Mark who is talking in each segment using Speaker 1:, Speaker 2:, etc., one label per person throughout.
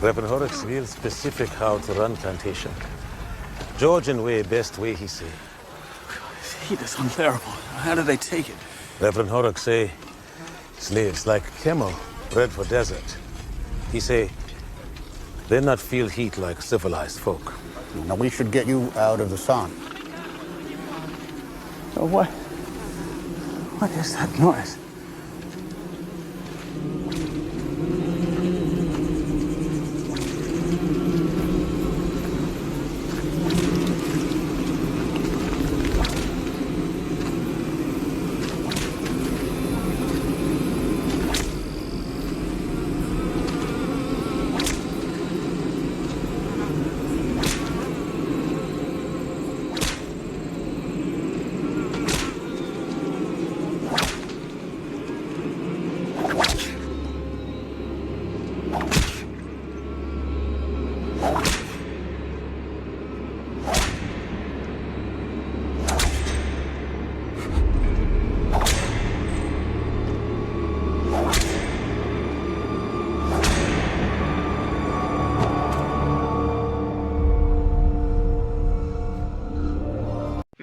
Speaker 1: Reverend Horrocks real specific how to run plantation. Georgian way, best way, he say.
Speaker 2: The heat is unbearable. How do they take it?
Speaker 1: Reverend Horrocks say, slaves like camel, bred for desert. He say, they not feel heat like civilized folk.
Speaker 3: Now we should get you out of the sun.
Speaker 2: Oh, what is that noise?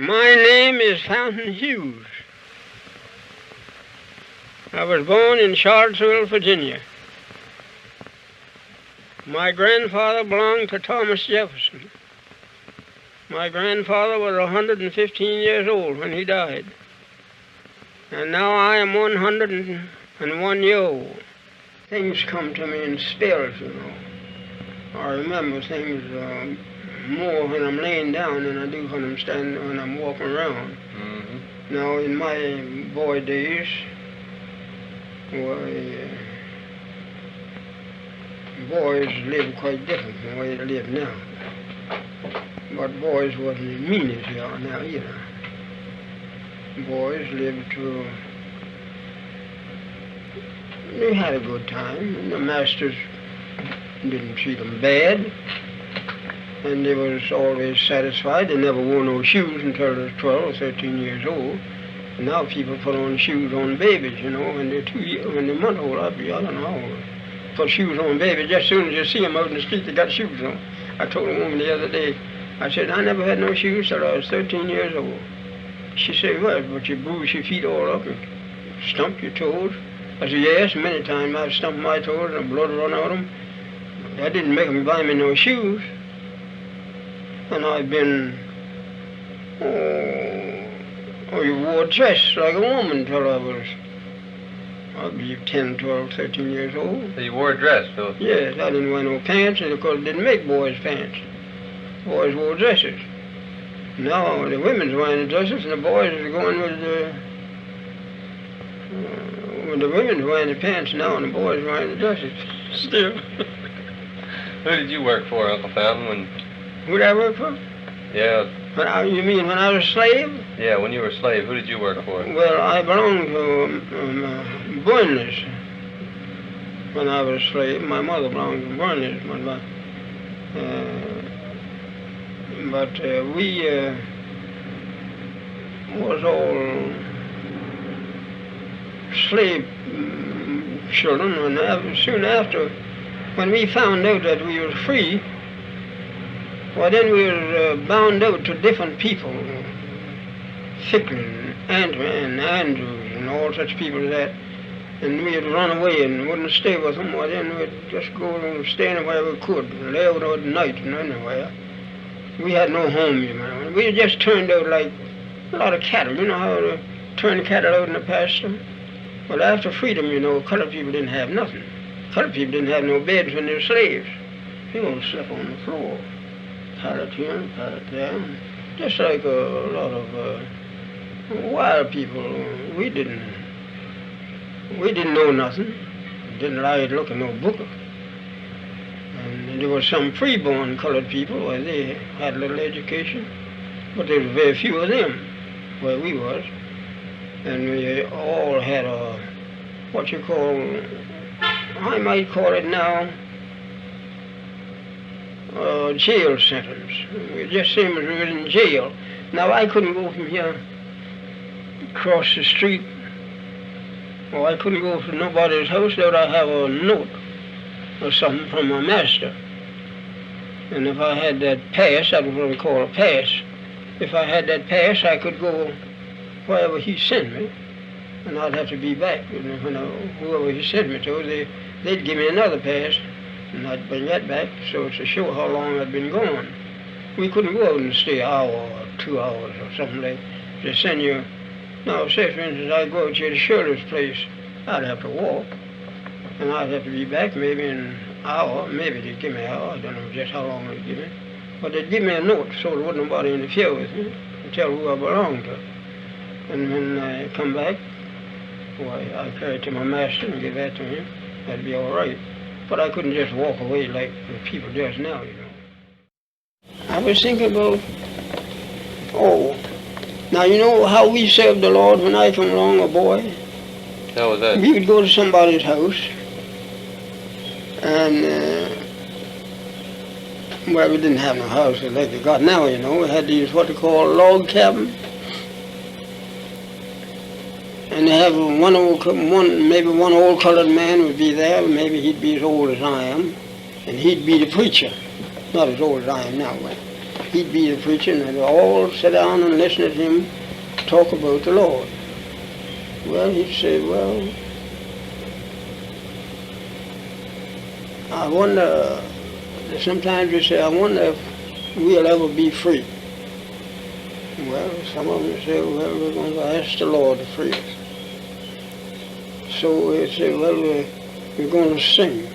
Speaker 4: My name is Hughes. I was born in Charlottesville, Virginia. My grandfather belonged to Thomas Jefferson. My grandfather was 115 years old when he died. And now I am 101 years old. Things come to me in spells, you know. I remember things more when I'm laying down than I do when I'm walking around. Mm-hmm. Now, in my boy days, boys lived quite different from the way they live now. But boys wasn't as mean as they are now either. Boys lived they had a good time, and the masters didn't treat them bad. And they was always satisfied. They never wore no shoes until they was 12 or 13 years old. And now people put on shoes on babies, you know, when they're month old. I don't know. Put shoes on babies. Just as soon as you see them out in the street, they got shoes on. I told a woman the other day, I said, I never had no shoes till I was 13 years old. She said, what, but you bruise your feet all up and stump your toes? I said, yes, many times I've stumped my toes and blood run out of them. That didn't make them buy me no shoes. And I've been, you wore a dress like a woman till I was, I believe, 10, 12, 13 years old.
Speaker 5: So you wore a dress, though?
Speaker 4: Yes, I didn't wear no pants because they didn't make boys pants. Boys wore dresses. Now the women's wearing the dresses and the boys are going with the women's wearing the pants now and the boys wearing the dresses still.
Speaker 5: Who did you work for, Uncle Fountain?
Speaker 4: Who did I work for?
Speaker 5: Yeah.
Speaker 4: You mean when I was a slave?
Speaker 5: Yeah, when you were a slave, who did you work for?
Speaker 4: Well, I belonged to Burnley's when I was a slave. My mother belonged to Burnley's. But we was all slave children. And soon after, when we found out that we were free, well, then we were bound out to different people, Ficklen, and Andrews, and all such people as that. And we'd run away and wouldn't stay with them. Well, then we'd just go and stay anywhere we could, and lay out at night and anywhere. We had no home, you know. We just turned out like a lot of cattle. You know how to turn cattle out in the pasture? Well, after freedom, you know, colored people didn't have nothing. Colored people didn't have no beds when they were slaves. People slept on the floor. Pallet here, pallet there. Just like a lot of wild people. We didn't know nothing. Didn't like to look at no book. And there were some free-born colored people where they had a little education, but there was very few of them where we was. And we all had a, what you call, I might call it now, jail sentence. Just same as we were in jail. Now I couldn't go from here across the street, or I couldn't go to nobody's house without I have a note or something from my master. And if I had that pass, that was what we call a pass. If I had that pass, I could go wherever he sent me, and I'd have to be back. And whoever he sent me to, they'd give me another pass, and I'd bring that back so to show how long I'd been gone. We couldn't go out and stay an hour or 2 hours or something like that. They send you. Now, say for instance, I go out to the Shirley's place, I'd have to walk, and I'd have to be back maybe in an hour. Maybe they'd give me an hour. I don't know just how long they'd give me. But they'd give me a note so there wasn't nobody interfere with me and tell who I belonged to. And when I come back, why, I carry it to my master and give that to him. That'd be all right. But I couldn't just walk away like the people does now, you know. I was thinking about, now you know how we served the Lord when I come along, a boy?
Speaker 5: How was that?
Speaker 4: We would go to somebody's house, and, well, we didn't have no house like they got now, you know. We had these, what they call log cabins. And they have maybe one old colored man would be there, maybe he'd be as old as I am, and he'd be the preacher. Not as old as I am now, but he'd be the preacher, and they'd all sit down and listen to him talk about the Lord. Well, he'd say, well, I wonder, sometimes he'd say, I wonder if we'll ever be free. Well, some of them say, well, we're going to ask the Lord to free us. So he'd say, well, we're going to sing.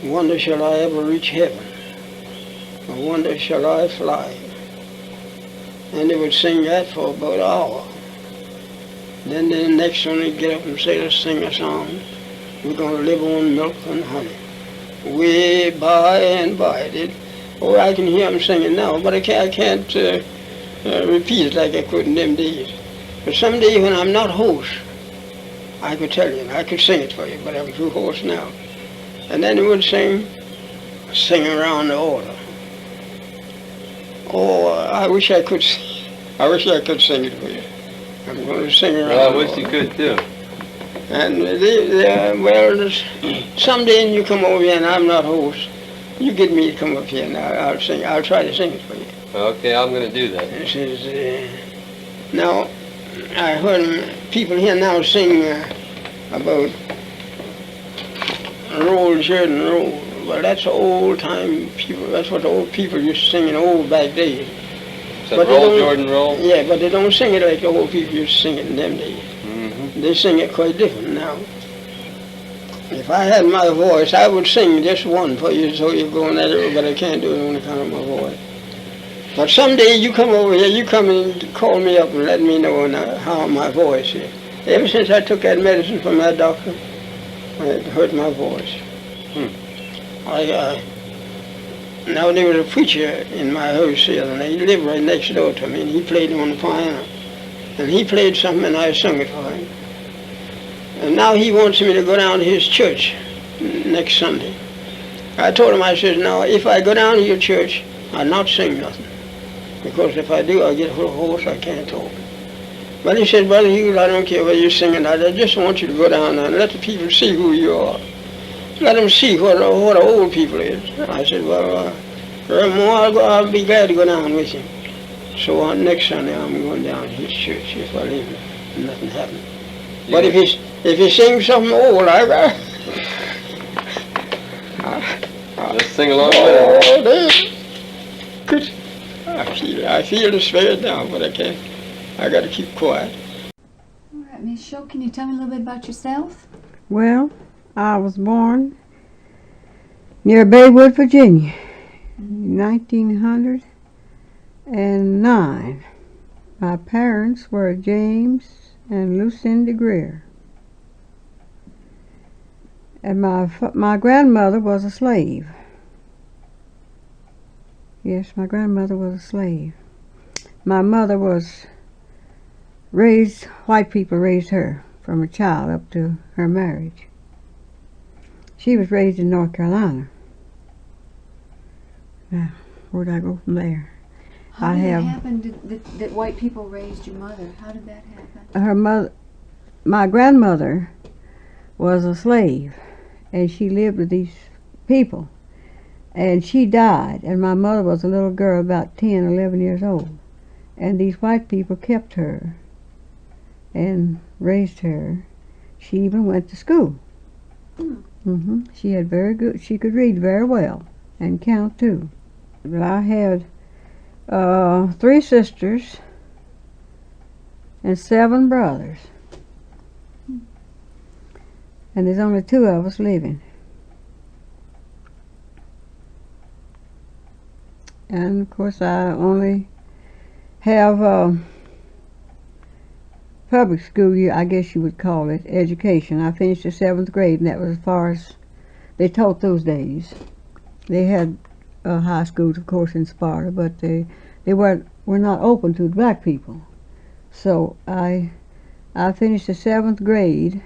Speaker 4: Wonder shall I ever reach heaven? Or wonder shall I fly? And they would sing that for about an hour. Then the next one they'd get up and say, let's sing a song. We're going to live on milk and honey. Way by and by. I can hear them singing now, but I can't repeat it like I could in them days. But someday when I'm not hoarse, I could tell you, I could sing it for you, but I'm too hoarse now. And then he would sing around the altar. Oh, I wish I could sing it for you. I'm going to sing around.
Speaker 5: Well, I wish you could too.
Speaker 4: And someday you come over here and I'm not host, you get me to come up here and I'll sing. I'll try to sing it for you.
Speaker 5: Okay, I'm going to do that.
Speaker 4: It says, now, I heard people here now sing about roll, Jordan, roll. Well, that's old time people. That's what the old people used to sing in the old back days.
Speaker 5: So roll, Jordan, roll?
Speaker 4: Yeah, but they don't sing it like the old people used to sing it in them days.
Speaker 5: Mm-hmm.
Speaker 4: They sing it quite different now. If I had my voice, I would sing just one for you so you're going at it, but I can't do it on account of my voice. But someday you come over here, you come and call me up and let me know how my voice is. Ever since I took that medicine from that doctor, it hurt my voice. Now there was a preacher in my house here, and he lived right next door to me, and he played on the piano. And he played something, and I sung it for him. And now he wants me to go down to his church next Sunday. I told him, I said, now if I go down to your church, I'll not sing nothing. Because if I do, I'll get hoarse, I can't talk. But he said, Brother Hughes, I don't care whether you're singing, I just want you to go down there and let the people see who you are. Let them see what the old people is. I said, well, I'll be glad to go down with you. So next Sunday, I'm going down to his church if I leave it and nothing happens. But if he sings something old,
Speaker 5: Let's sing along with
Speaker 4: it. I feel the spirit now, but I can't. I got to keep quiet.
Speaker 6: All right, Miss Shaw, can you tell me a little bit about yourself?
Speaker 7: Well, I was born near Baywood, Virginia, in 1909. My parents were James and Lucinda Greer. And my grandmother was a slave. Yes, my grandmother was a slave. My mother was raised, white people raised her from a child up to her marriage. She was raised in North Carolina. Now, where did I go from there?
Speaker 6: How did it happen that white people raised your mother? How did that happen?
Speaker 7: My grandmother was a slave, and she lived with these people. And she died, and my mother was a little girl about 10, 11 years old. And these white people kept her and raised her. She even went to school. She had very good, she could read very well and count too. But I had 3 sisters and 7 brothers. And there's only 2 of us living. And of course I only have public school, I guess you would call it, education. I finished the 7th grade, and that was as far as they taught those days. They had high schools, of course, in Sparta, but they were not open to black people. So I finished the 7th grade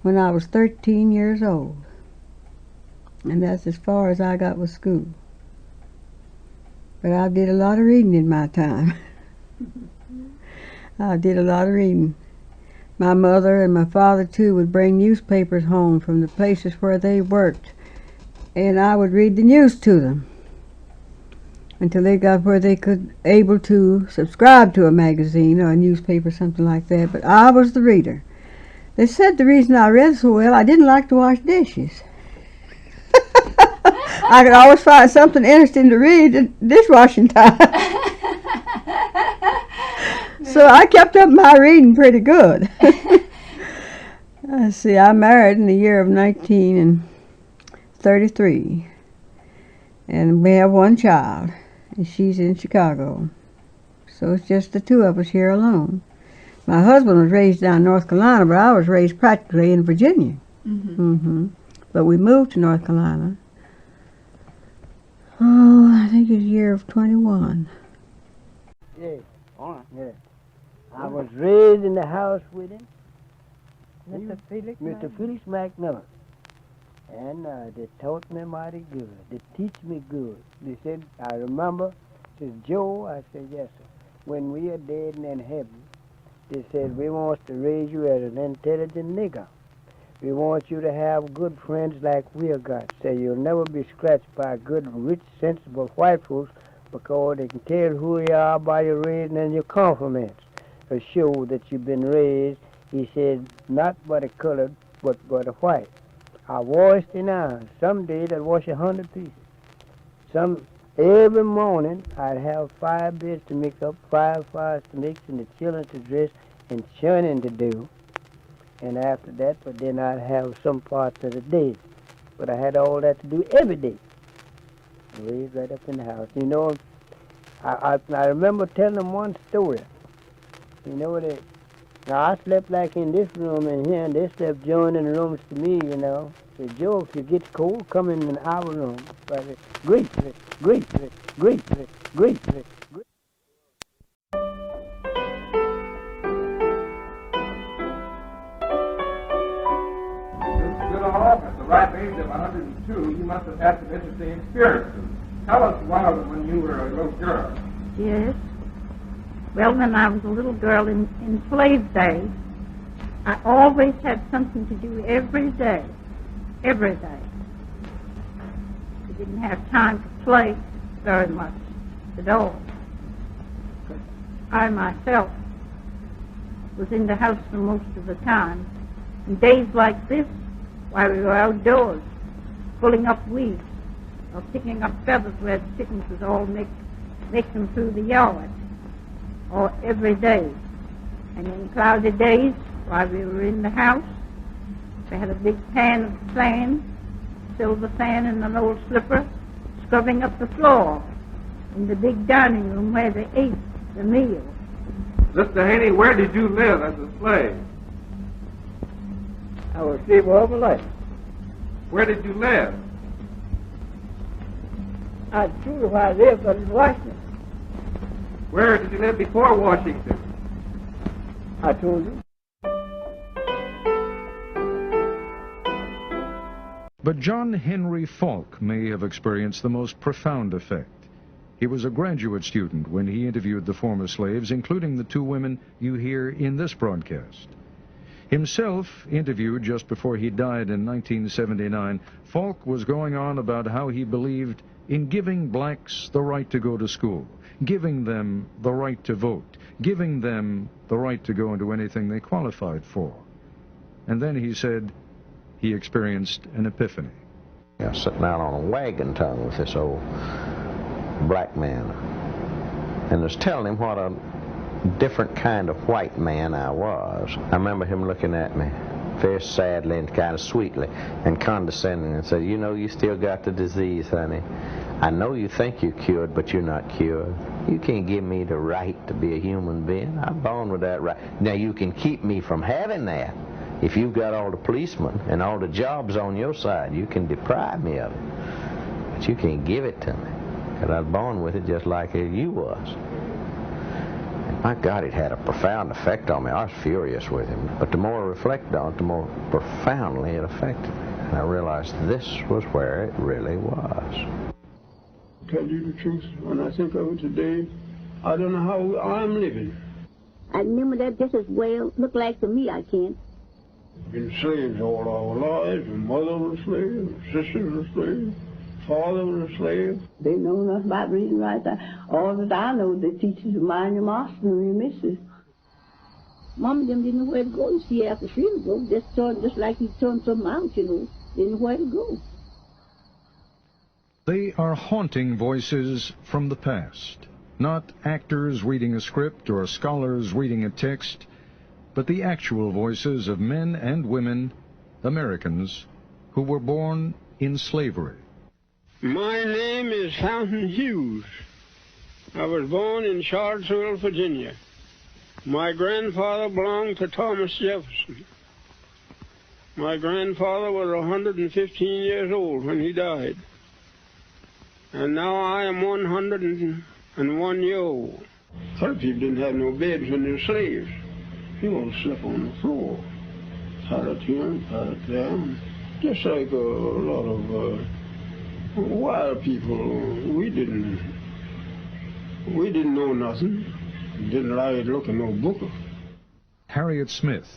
Speaker 7: when I was 13 years old, and that's as far as I got with school. But I did a lot of reading in my time. I did a lot of reading. My mother and my father, too, would bring newspapers home from the places where they worked, and I would read the news to them until they got where they could able to subscribe to a magazine or a newspaper, something like that. But I was the reader. They said the reason I read so well, I didn't like to wash dishes. I could always find something interesting to read at dishwashing time. So I kept up my reading pretty good. Let's see, I married in the year of 1933. And we have 1 child, and she's in Chicago. So it's just the 2 of us here alone. My husband was raised down in North Carolina, but I was raised practically in Virginia. But we moved to North Carolina. Oh, I think it's the year of 21.
Speaker 8: Yeah. Yeah. I was raised in the house with him. Mr. Felix McMillan. And they taught me mighty good. They teach me good. They said, I remember, said, Joe, I said, yes, sir. When we are dead and in heaven, they said, we want to raise you as an intelligent nigger. We want you to have good friends like we have got. Say, you'll never be scratched by good, rich, sensible white folks because they can tell who you are by your raising and your compliments. To show that you've been raised, he said, not by the colored, but by the white. I washed in iron. Some days I'd wash 100 pieces. Every morning I'd have 5 beds to make up, 5 fires to make, and the children to dress, and churning to do. And after that, but then I'd have some parts of the day. But I had all that to do every day. Raised right up in the house. You know, I remember telling them one story. You know, now I slept like in this room in here, and they slept joining the rooms to me, you know. Say, Joe, if you get cold, come in our room. But great.
Speaker 9: At the ripe age of 102, you must have had some interesting experiences. Tell us one of them when you were a little girl.
Speaker 10: Yes. Well, when I was a little girl in slave days, I always had something to do every day. Every day. I didn't have time to play very much at all. But I myself was in the house for most of the time. In days like this, while we were outdoors, pulling up weeds or picking up feathers where the chickens was all make them through the yard, or every day. And in cloudy days, while we were in the house, we had a big pan of sand, silver sand and an old slipper, scrubbing up the floor in the big dining room where they ate the meal.
Speaker 9: Mr. Haney, where did you live as a slave?
Speaker 8: I was a slave all my life.
Speaker 9: Where did you live?
Speaker 8: I told you where I lived, but in Washington.
Speaker 9: Where did you live before Washington?
Speaker 8: I told you.
Speaker 11: But John Henry Falk may have experienced the most profound effect. He was a graduate student when he interviewed the former slaves, including the 2 women you hear in this broadcast. Himself interviewed just before he died in 1979, Falk was going on about how he believed in giving blacks the right to go to school, giving them the right to vote, giving them the right to go into anything they qualified for. And then he said he experienced an epiphany.
Speaker 12: I was sitting out on a wagon tongue with this old black man, and was telling him what a different kind of white man I was. I remember him looking at me very sadly and kind of sweetly and condescending and said, "You know, you still got the disease, honey. I know you think you're cured, but you're not cured. You can't give me the right to be a human being. I'm born with that right. Now, you can keep me from having that. If you've got all the policemen and all the jobs on your side, you can deprive me of it. But you can't give it to me, because I was born with it just like you was." And my God, it had a profound effect on me. I was furious with him. But the more I reflected on it, the more profoundly it affected me. And I realized this was where it really was.
Speaker 4: Tell you the truth, when I think of it today, I don't know how I'm living.
Speaker 13: I remember that just as well look like to me I can.
Speaker 4: Been slaves all our lives. My mother was a slave, my sister was a slave, father was a slave.
Speaker 8: They know nothing about reading right. All that I know, they teach you to mind your master and your missus.
Speaker 13: Mom and them didn't know where to go. You see, after she would go, just like he turned something out, you know. They didn't know where to go.
Speaker 11: They are haunting voices from the past, not actors reading a script or scholars reading a text, but the actual voices of men and women, Americans, who were born in slavery.
Speaker 4: My name is Fountain Hughes. I was born in Charlottesville, Virginia. My grandfather belonged to Thomas Jefferson. My grandfather was 115 years old when he died. And now I am 101 years old. Other people didn't have no beds when they were slaves. People slept on the floor. Pallet here, pallet there. Just like a lot of wild people. We didn't know nothing. Didn't like looking no book.
Speaker 11: Harriet Smith,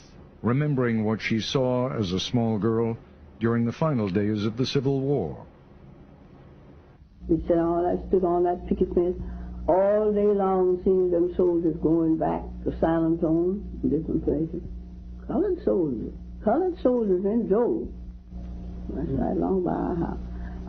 Speaker 11: remembering what she saw as a small girl during the final days of the Civil War.
Speaker 8: We said, I stood on that picket fence all day long seeing them soldiers going back to San Antonio and different places. Colored soldiers in droves. That's right along by our house.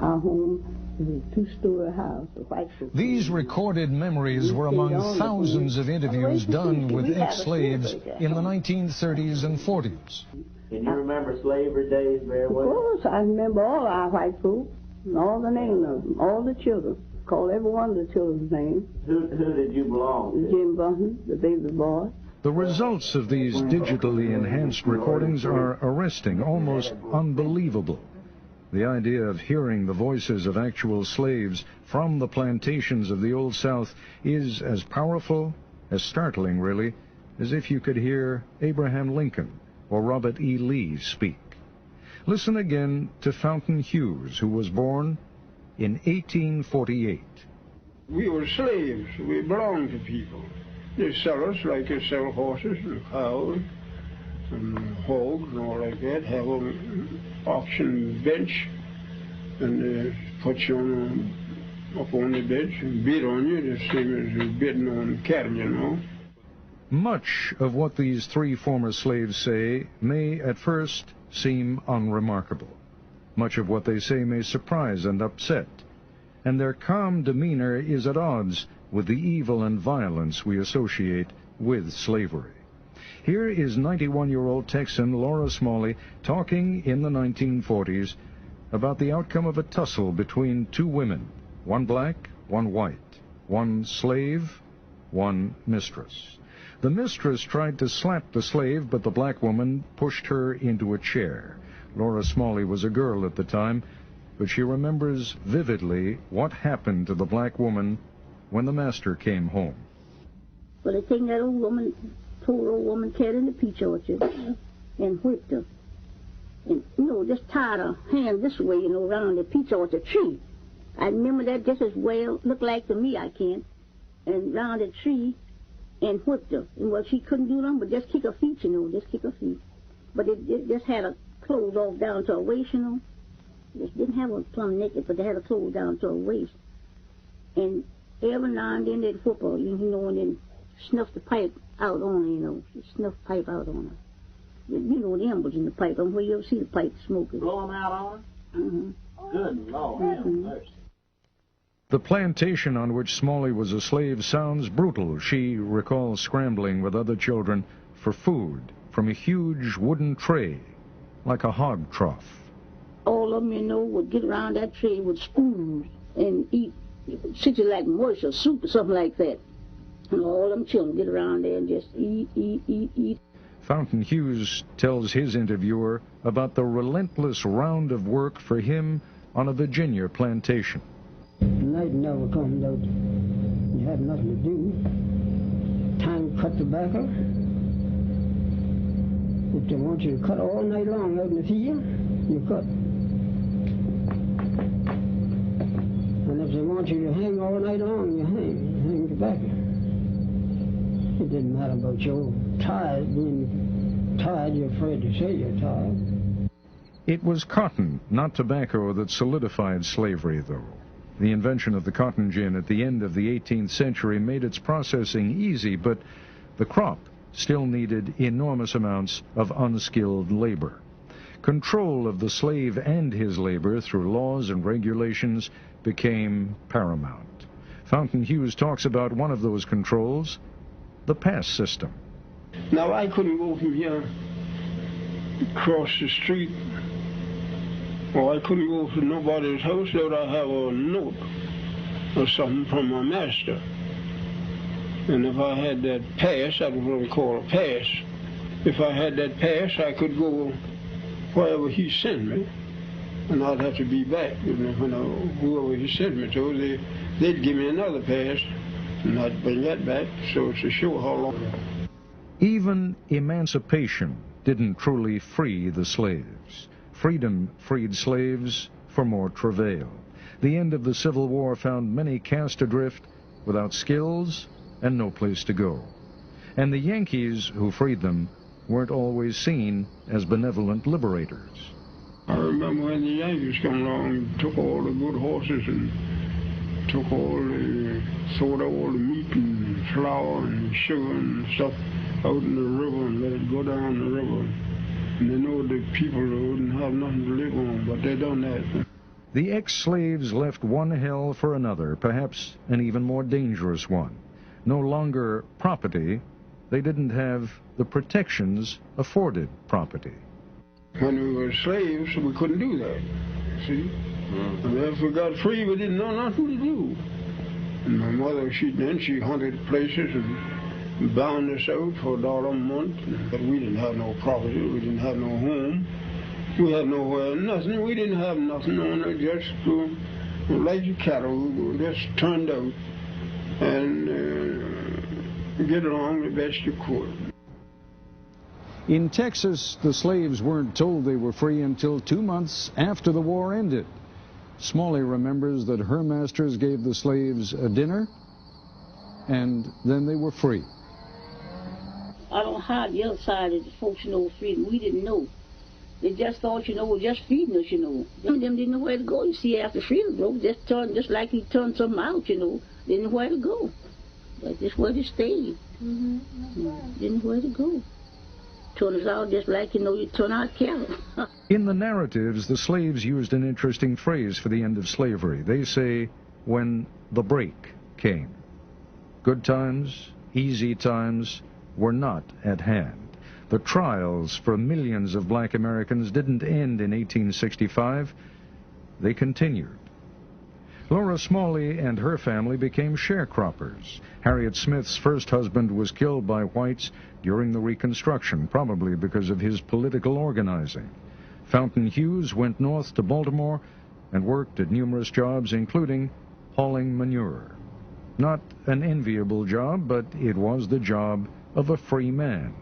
Speaker 8: Our home is a two-story house, a white folk.
Speaker 11: These recorded memories were among thousands of interviews done with ex-slaves in the 1930s and 40s.
Speaker 8: Can you remember slavery days very well? Of course, I remember all our white folk. And all the names of them, all the children. Call every one of the children's names. Who did you belong to? Jim Bunton, the baby boy.
Speaker 11: The results of these digitally enhanced recordings are arresting, almost unbelievable. The idea of hearing the voices of actual slaves from the plantations of the Old South is as powerful, as startling, really, as if you could hear Abraham Lincoln or Robert E. Lee speak. Listen again to Fountain Hughes, who was born in 1848.
Speaker 4: We were slaves. We belonged to people. They sell us like they sell horses and cows and hogs and all like that. Have an auction bench and they put you up on the bench and bid on you, the same as you're bidding on cattle, you know.
Speaker 11: Much of what these three former slaves say may at first seem unremarkable. Much of what they say may surprise and upset, and their calm demeanor is at odds with the evil and violence we associate with slavery. Here is 91-year-old Texan Laura Smalley talking in the 1940s about the outcome of a tussle between two women, one black, one white, one slave, one mistress. The mistress tried to slap the slave, but the black woman pushed her into a chair. Laura Smalley was a girl at the time, but she remembers vividly what happened to the black woman when the master came home.
Speaker 13: Well, they taken that old woman, poor old woman, carried in the peach orchard and whipped her. And, just tied her hand this way, around the peach orchard tree. I remember that just as well, looked like to me I can, and round the tree, and whipped her. And well, she couldn't do nothing but just kick her feet, just kick her feet. but it just had a clothes off down to a waist, you know. It didn't have a plumb naked, but they had a clothes down to a waist. And every now and then they'd whoop her, you know, and then snuff the pipe out on her, you know. Snuff pipe out on her. You know, the embers in the pipe. Where you ever see the pipe smoking.
Speaker 8: Blow them out on her?
Speaker 13: Mm-hmm.
Speaker 8: Good Lord.
Speaker 13: Mm-hmm.
Speaker 11: The plantation on which Smalley was a slave sounds brutal. She recalls scrambling with other children for food from a huge wooden tray, like a hog trough.
Speaker 13: All of them, you know, would get around that tray with spoons and eat, sit like mush or soup or something like that. And all them children get around there and just eat.
Speaker 11: Fountain Hughes tells his interviewer about the relentless round of work for him on a Virginia plantation.
Speaker 8: Night never comes out. You have nothing to do. Time to cut tobacco. If they want you to cut all night long out in the field, you cut. And if they want you to hang all night long, you hang tobacco. It didn't matter about your tired, being tired, you're afraid to say you're tired.
Speaker 11: It was cotton, not tobacco, that solidified slavery, though. The invention of the cotton gin at the end of the 18th century made its processing easy, but the crop still needed enormous amounts of unskilled labor. Control of the slave and his labor through laws and regulations became paramount. Fountain Hughes talks about one of those controls, the pass system.
Speaker 4: Now, I couldn't go from here across the street, or I couldn't go to nobody's house without I have a note or something from my master. And if I had that pass, that was what we call a pass. If I had that pass, I could go wherever he sent me, and I'd have to be back. Whoever he sent me to, they'd give me another pass, and I'd bring that back, so to show how long.
Speaker 11: Even emancipation didn't truly free the slaves. Freedom freed slaves for more travail. The end of the Civil War found many cast adrift without skills and no place to go. And the Yankees who freed them weren't always seen as benevolent liberators.
Speaker 4: I remember when the Yankees come along and took all the good horses and took sold all the meat and flour and sugar and stuff out in the river and let it go down the river. And they know the people wouldn't have nothing to live on, but they done that.
Speaker 11: The ex-slaves left one hell for another, perhaps an even more dangerous one. No longer property, they didn't have the protections afforded property.
Speaker 4: When we were slaves, we couldn't do that, see? And if we got free, we didn't know nothing to do. And my mother, she hunted places and bound us out for $1 a month. But we didn't have no property, we didn't have no home. We had nowhere, nothing. We didn't have nothing on it, just like the cattle. We just turned out and get along the best you could.
Speaker 11: In Texas, the slaves weren't told they were free until 2 months after the war ended. Smalley remembers that her masters gave the slaves a dinner, and then they were free.
Speaker 13: I don't hide the other side of the folks, freedom. We didn't know. They just thought, we're just feeding us, Them didn't know where to go. You see, after freedom broke, just like he turned something out, didn't know where to go. But just where to stay. Didn't know where to go. Turn us out just like, you turn out cattle.
Speaker 11: In the narratives, the slaves used an interesting phrase for the end of slavery. They say, when the break came. Good times, easy times were not at hand. The trials for millions of black Americans didn't end in 1865. They continued. Laura Smalley and her family became sharecroppers. Harriet Smith's first husband was killed by whites during the Reconstruction, probably because of his political organizing. Fountain Hughes went north to Baltimore and worked at numerous jobs, including hauling manure. Not an enviable job, but it was the job of a free man.